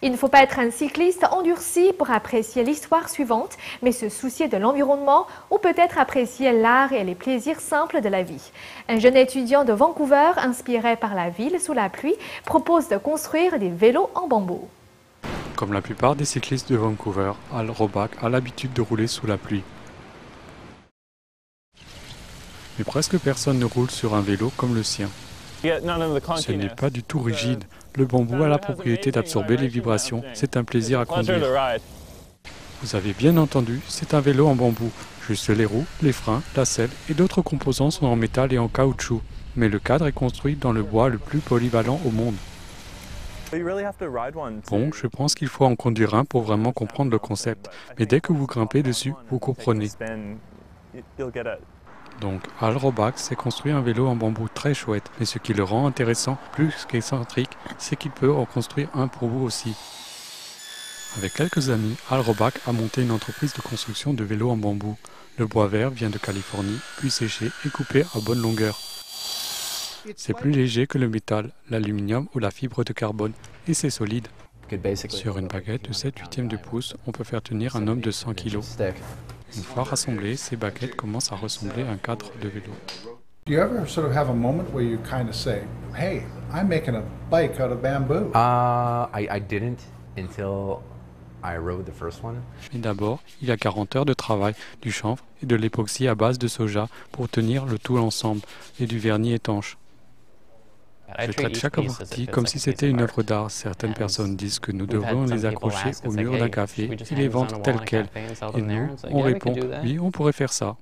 Il ne faut pas être un cycliste endurci pour apprécier l'histoire suivante, mais se soucier de l'environnement ou peut-être apprécier l'art et les plaisirs simples de la vie. Un jeune étudiant de Vancouver, inspiré par la ville sous la pluie, propose de construire des vélos en bambou. Comme la plupart des cyclistes de Vancouver, Al Roback a l'habitude de rouler sous la pluie. Mais presque personne ne roule sur un vélo comme le sien. Ce n'est pas du tout rigide. Le bambou a la propriété d'absorber les vibrations. C'est un plaisir à conduire. Vous avez bien entendu, c'est un vélo en bambou. Juste les roues, les freins, la selle et d'autres composants sont en métal et en caoutchouc. Mais le cadre est construit dans le bois le plus polyvalent au monde. Bon, je pense qu'il faut en conduire un pour vraiment comprendre le concept. Mais dès que vous grimpez dessus, vous comprenez. Donc, Al Roback s'est construit un vélo en bambou très chouette, mais ce qui le rend intéressant, plus qu'excentrique, c'est qu'il peut en construire un pour vous aussi. Avec quelques amis, Al Roback a monté une entreprise de construction de vélos en bambou. Le bois vert vient de Californie, puis séché et coupé à bonne longueur. C'est plus léger que le métal, l'aluminium ou la fibre de carbone, et c'est solide. Sur une baguette de 7/8 de pouce, on peut faire tenir un homme de 100 kg. Une fois rassemblées, ces baguettes commencent à ressembler à un cadre de vélo. Do you ever sort of have a moment where you kind of say, "Hey, I'm making a bike out of bamboo"? I didn't until I rode the first one. Mais d'abord, il y a 40 heures de travail, du chanvre et de l'époxy à base de soja pour tenir le tout ensemble et du vernis étanche. Je traite chaque partie comme si c'était une œuvre d'art. Certaines personnes disent que nous devrions les accrocher au mur d'un café et les vendre telles quelles. Et nous, on répond, oui, on pourrait faire ça.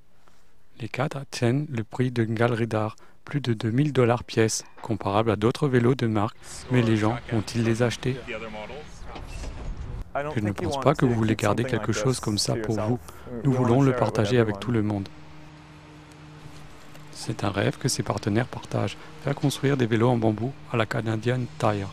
Les cadres tiennent le prix d'une galerie d'art, plus de 2000 $ pièce, comparable à d'autres vélos de marque. Mais les gens vont-ils les acheter? Je ne pense pas que vous voulez garder quelque chose comme ça pour vous. Nous voulons le partager avec tout le monde. C'est un rêve que ses partenaires partagent, faire construire des vélos en bambou à la Canadian Tire.